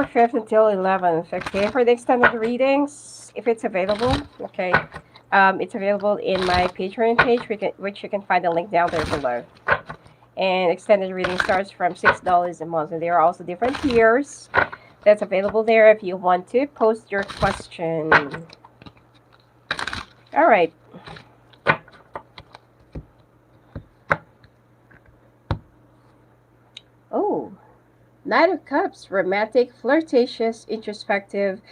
5th until 11th. Okay, for the extended readings, if it's available, okay, it's available in my Patreon page, which you can find the link down there below. And extended reading starts from $6 a month, and there are also different tiers that's available there if you want to post your question. All right. Oh, Knight of Cups, romantic, flirtatious, introspective,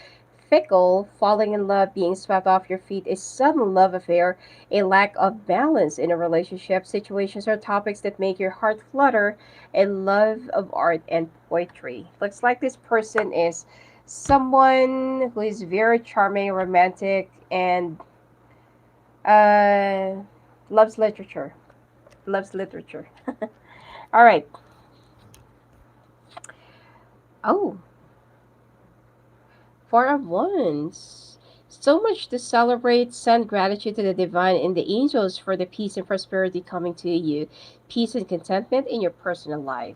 fickle, falling in love, being swept off your feet, a sudden love affair, a lack of balance in a relationship, situations or topics that make your heart flutter, a love of art and poetry. Looks like this person is someone who is very charming, romantic, and uh, loves literature. Loves literature. All right. Oh, Four of Wands. So much to celebrate. Send gratitude to the divine and the angels for the peace and prosperity coming to you. Peace and contentment in your personal life.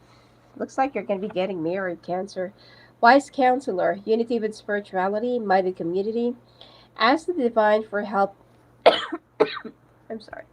Looks like you're going to be getting married, Cancer. Wise counselor. Unity with spirituality. Minded community. Ask the divine for help. I'm sorry.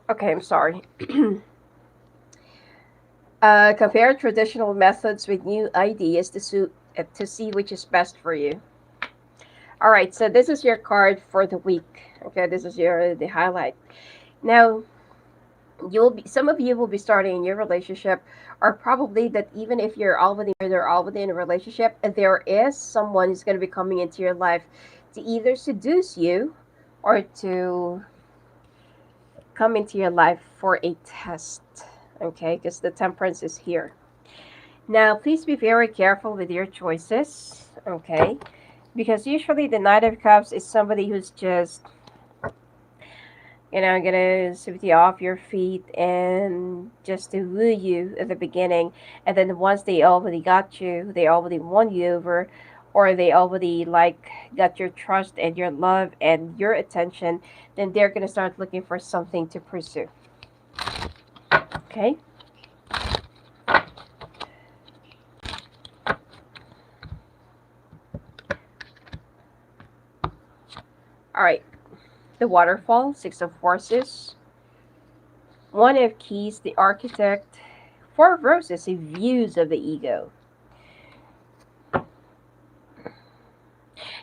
Okay, I'm sorry. Compare traditional methods with new ideas to see which is best for you. All right, so this is your card for the week. Okay, this is the highlight. Now, you'll be some of you will be starting a new relationship, or probably that even if you're already married or already in a relationship, there is someone who's going to be coming into your life to either seduce you or to come into your life for a test. Okay, because the temperance is here. Now, please be very careful with your choices. Okay, because usually the Knight of Cups is somebody who's just gonna sweep you off your feet and just to woo you at the beginning, and then once they already got you, they already won you over, or they already like got your trust and your love and your attention, then they're gonna start looking for something to pursue. Okay. All right. The Waterfall, Six of Forces, One of Keys, the Architect, Four of Roses, the Views of the Ego.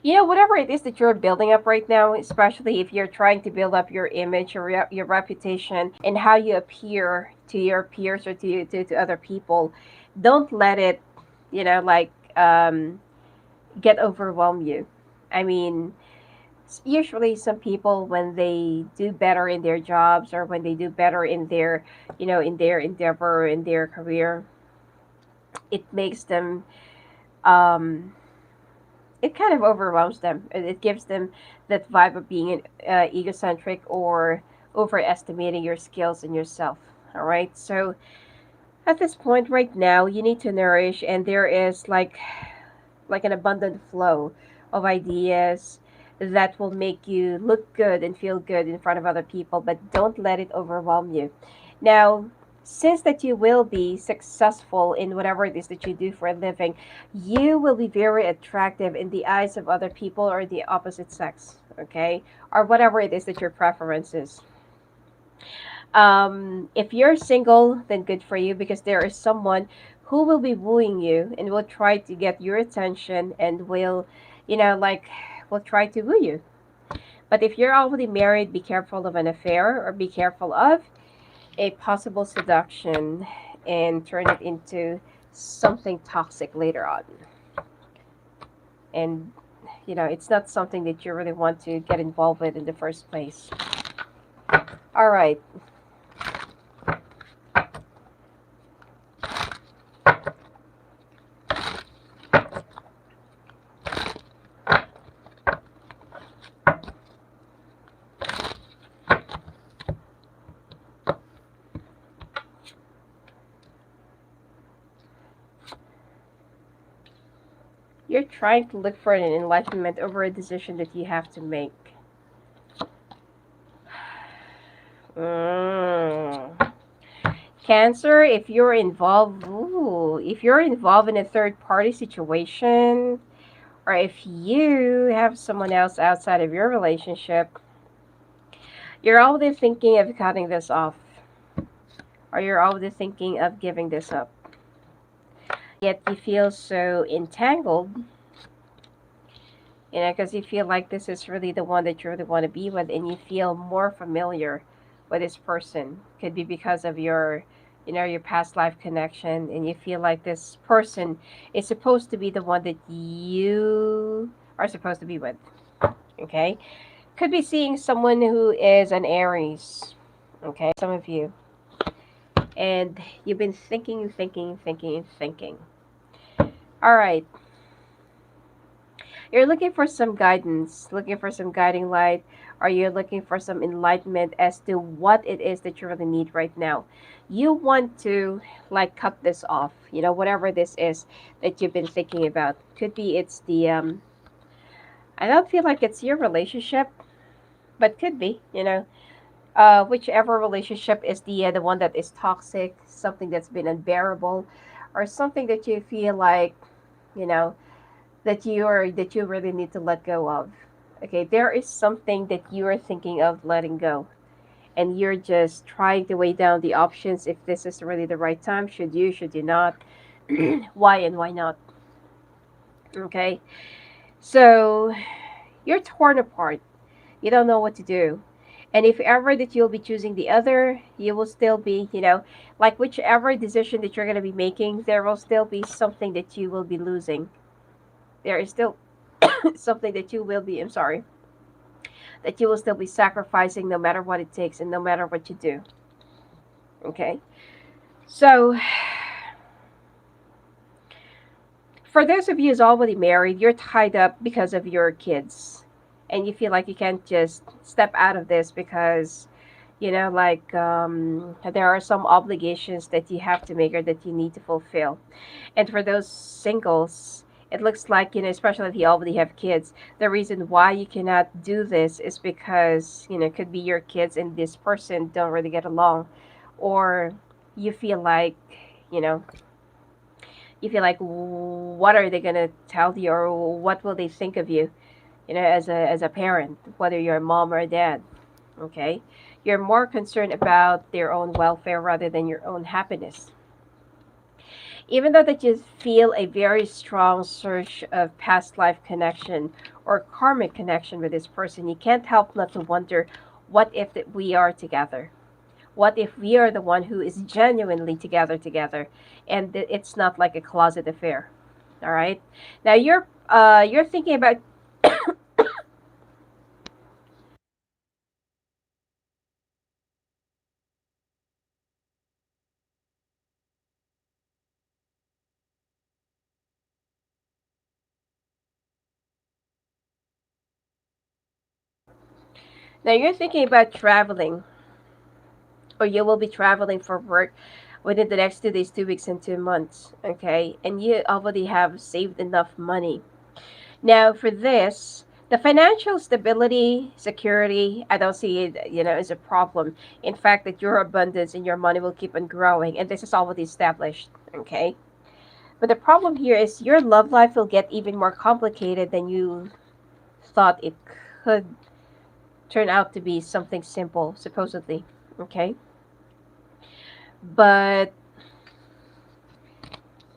Whatever it is that you're building up right now, especially if you're trying to build up your image or your reputation and how you appear to your peers or to other people, don't let it, like, get overwhelm you. I mean, usually some people, when they do better in their jobs or when they do better in their, in their endeavor, in their career, it makes them, um, it kind of overwhelms them. It gives them that vibe of being egocentric or overestimating your skills and yourself. All right. So at this point right now, you need to nourish, and there is like an abundant flow of ideas that will make you look good and feel good in front of other people, but don't let it overwhelm you. Now, since that you will be successful in whatever it is that you do for a living, you will be very attractive in the eyes of other people or the opposite sex, okay? Or whatever it is that your preference is. If you're single, then good for you, because there is someone who will be wooing you and will try to get your attention and will, like, will try to woo you. But if you're already married, be careful of an affair or be careful of a possible seduction and turn it into something toxic later on. And, it's not something that you really want to get involved with in the first place. All right. trying to look for an enlightenment over a decision that you have to make. Mm. Cancer, if you're involved, ooh, if you're involved in a third party situation, or if you have someone else outside of your relationship, you're already thinking of cutting this off, or you're already thinking of giving this up. Yet you feel so entangled, because you feel like this is really the one that you really want to be with, and you feel more familiar with this person. Could be because of your past life connection, and you feel like this person is supposed to be the one that you are supposed to be with. Okay, could be seeing someone who is an Aries. Okay, some of you, and you've been thinking, thinking, thinking, thinking. All right, you're looking for some guidance, looking for some guiding light, or you're looking for some enlightenment as to what it is that you really need right now. You want to like cut this off, whatever this is that you've been thinking about. Could be it's the I don't feel like it's your relationship, but could be, whichever relationship is the one that is toxic, something that's been unbearable, or something that you feel like, you know, that you really need to let go of. Okay, there is something that you are thinking of letting go, and you're just trying to weigh down the options if this is really the right time. Should you not? Why and why not? Okay, so you're torn apart. You don't know what to do. And if ever that you'll be choosing the other, you will still be, like whichever decision that you're going to be making, there will still be something that you will be losing. There is still something that you will be, I'm sorry, that you will still be sacrificing no matter what it takes and no matter what you do. Okay? So, for those of you who's already married, you're tied up because of your kids. And you feel like you can't just step out of this because, there are some obligations that you have to make or that you need to fulfill. And for those singles, it looks like, especially if you already have kids, the reason why you cannot do this is because, it could be your kids and this person don't really get along. Or you feel like, you know, what are they going to tell you, or what will they think of you, as a parent, whether you're a mom or a dad. Okay? You're more concerned about their own welfare rather than your own happiness. Even though that you feel a very strong surge of past life connection or karmic connection with this person, you can't help not to wonder, what if that we are together? What if we are the one who is genuinely together, and it's not like a closet affair? All right. Now you're thinking about traveling, or you will be traveling for work within the next 2 days, 2 weeks, and 2 months. Okay, and you already have saved enough money. Now, for this, the financial stability, security, I don't see it, as a problem. In fact, that your abundance and your money will keep on growing, and this is already established. Okay, but the problem here is your love life will get even more complicated than you thought it could turn out to be something simple, supposedly. Okay, but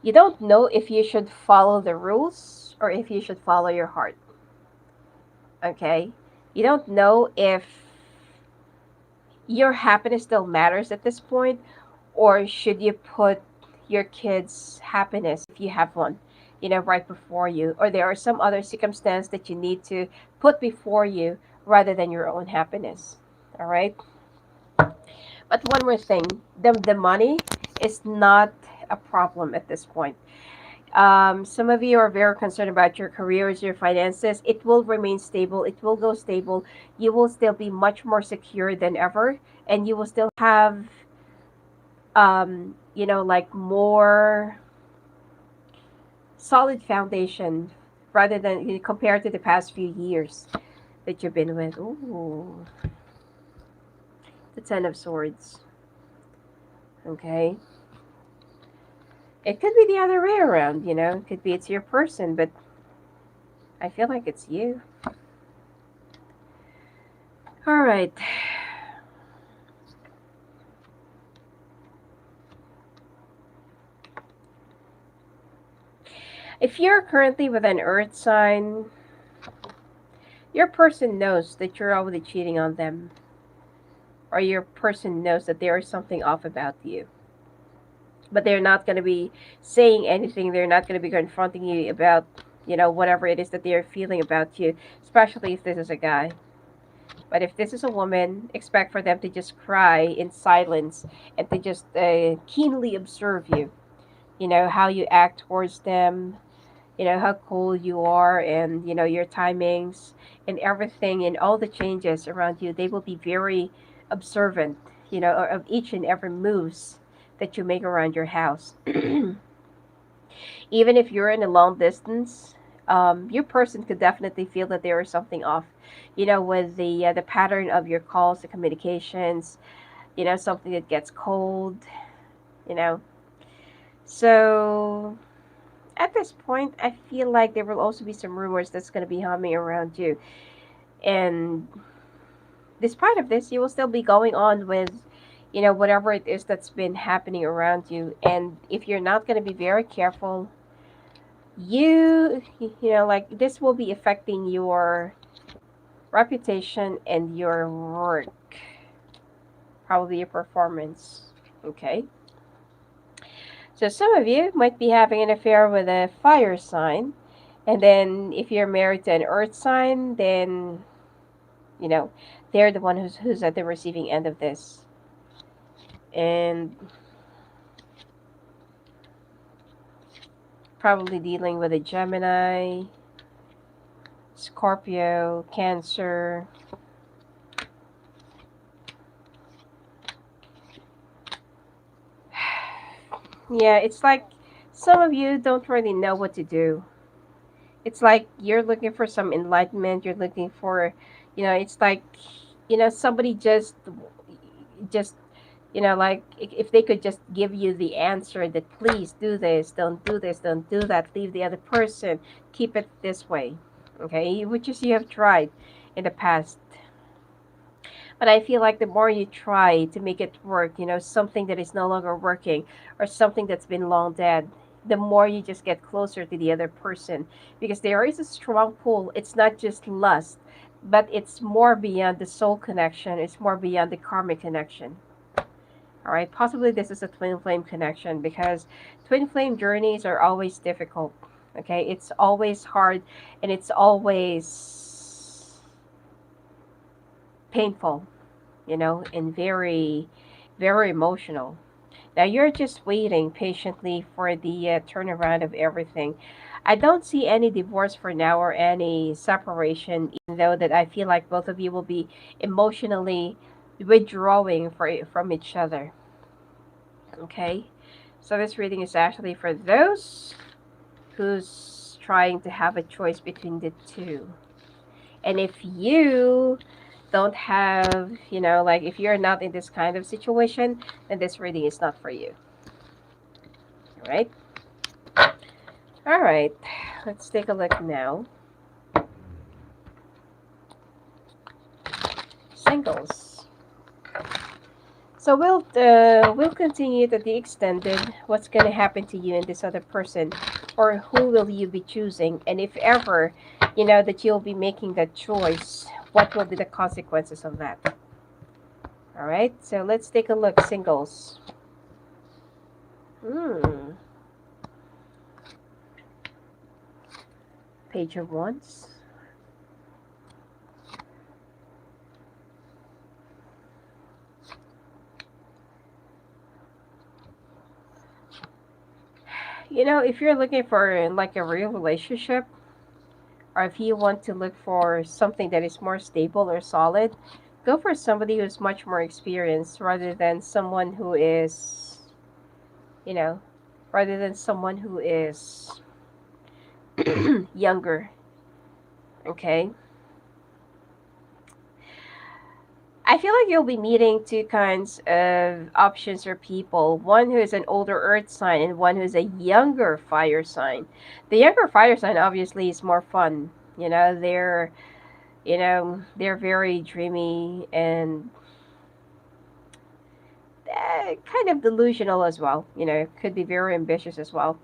you don't know if you should follow the rules or if you should follow your heart. Okay, you don't know if your happiness still matters at this point, or should you put your kids' happiness, if you have one, right before you, or there are some other circumstance that you need to put before you rather than your own happiness. All right. But one more thing, the money is not a problem at this point. Some of you are very concerned about your careers, your finances. It will remain stable. It will go stable. You will still be much more secure than ever, and you will still have, like more solid foundation rather than compared to the past few years that you've been with. Ooh, the Ten of Swords. Okay. It could be the other way around, It could be it's your person, but I feel like it's you. All right. If you're currently with an earth sign, your person knows that you're already cheating on them, or your person knows that there is something off about you. But they're not going to be saying anything. They're not going to be confronting you about, whatever it is that they're feeling about you, especially if this is a guy. But if this is a woman, expect for them to just cry in silence and to just keenly observe you, how you act towards them, how cool you are, and your timings and everything and all the changes around you. They will be very observant, of each and every moves that you make around your house. Even if you're in a long distance, your person could definitely feel that there is something off, with the pattern of your calls, the communications, something that gets cold, you know so at this point, I feel like there will also be some rumors that's going to be humming around you. And despite of this, you will still be going on with, whatever it is that's been happening around you. And if you're not going to be very careful, like this will be affecting your reputation and your work, probably your performance. Okay. So some of you might be having an affair with a fire sign. And then if you're married to an earth sign, then, you know, they're the one who's at the receiving end of this. And probably dealing with a Gemini, Scorpio, Cancer. Yeah, it's like some of you don't really know what to do. It's like you're looking for some enlightenment. You're looking for, it's like, somebody just, like if they could just give you the answer that please do this, don't do that, leave the other person, keep it this way. Okay, which is you have tried in the past. But I feel like the more you try to make it work, something that is no longer working or something that's been long dead, the more you just get closer to the other person because there is a strong pull. It's not just lust, but it's more beyond the soul connection, it's more beyond the karmic connection. All right, possibly this is a twin flame connection because twin flame journeys are always difficult. Okay, it's always hard and it's always painful, and very, very emotional. Now you're just waiting patiently for the turnaround of everything. I don't see any divorce for now or any separation, even though that I feel like both of you will be emotionally withdrawing from each other. Okay? So this reading is actually for those who's trying to have a choice between the two. And if you don't have, like if you're not in this kind of situation, then this reading is not for you. All right? All right. Let's take a look now. Singles. So we'll continue to the extended. What's gonna happen to you and this other person, or who will you be choosing? And if ever, that you'll be making that choice, what will be the consequences of that? All right. So let's take a look. Singles. Page of Wands. If you're looking for like a real relationship, or if you want to look for something that is more stable or solid, go for somebody who's much more experienced rather than someone who is, you know, rather than someone who is younger. Okay. I feel like you'll be meeting two kinds of options or people. One who is an older earth sign and one who's a younger fire sign. The younger fire sign obviously is more fun. They're very dreamy and kind of delusional as well. Could be very ambitious as well.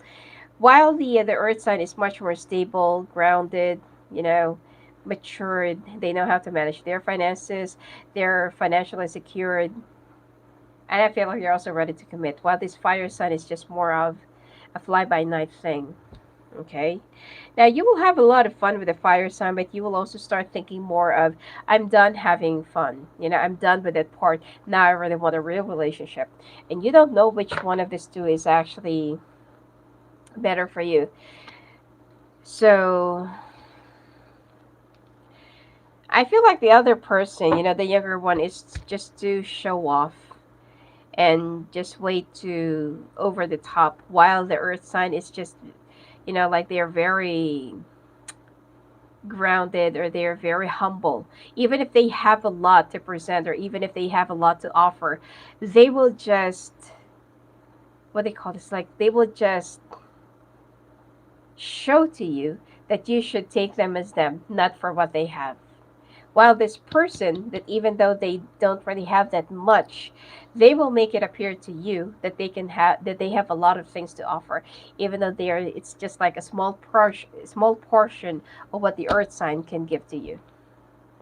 While the earth sign is much more stable, grounded, you know, matured. They know how to manage their finances. They're financially secured, and I feel like you're also ready to commit. While this fire sign is just more of a fly by night thing. Okay. Now you will have a lot of fun with the fire sign, but you will also start thinking more of, I'm done having fun. I'm done with that part. Now I really want a real relationship. And you don't know which one of these two is actually better for you. So I feel like the other person, the younger one, is just to show off and just way too over the top, while the earth sign is just, like they're very grounded or they're very humble. Even if they have a lot to present or even if they have a lot to offer, they will just, what they call this, like they will just show to you that you should take them as them, not for what they have. While this person, that even though they don't really have that much, they will make it appear to you that they have a lot of things to offer, even though it's just like a small portion of what the earth sign can give to you.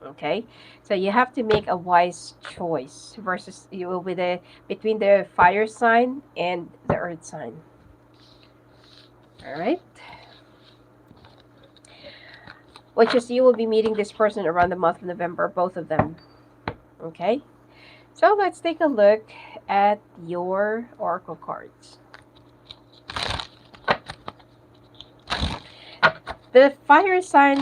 Okay, so you have to make a wise choice versus you will be the between the fire sign and the earth sign. All right, which is you will be meeting this person around the month of November, both of them. Okay, so let's take a look at your oracle cards. The fire sign,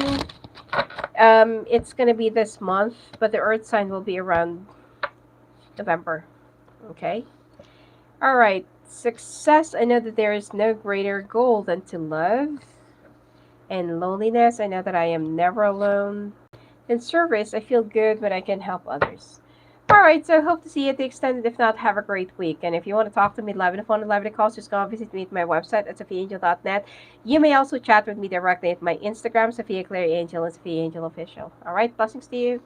it's going to be this month, but the earth sign will be around November. Okay, all right. Success, I know that there is no greater goal than to love. And loneliness, I know that I am never alone. In service, I feel good when I can help others. All right, so I hope to see you at the extended. If not, have a great week. And if you want to talk to me live on the phone and live in the calls, just go and visit me at my website at sophiaangel.net. You may also chat with me directly at my Instagram, Sophia Claire Angel and Sophia Angel Official. All right, blessings to you.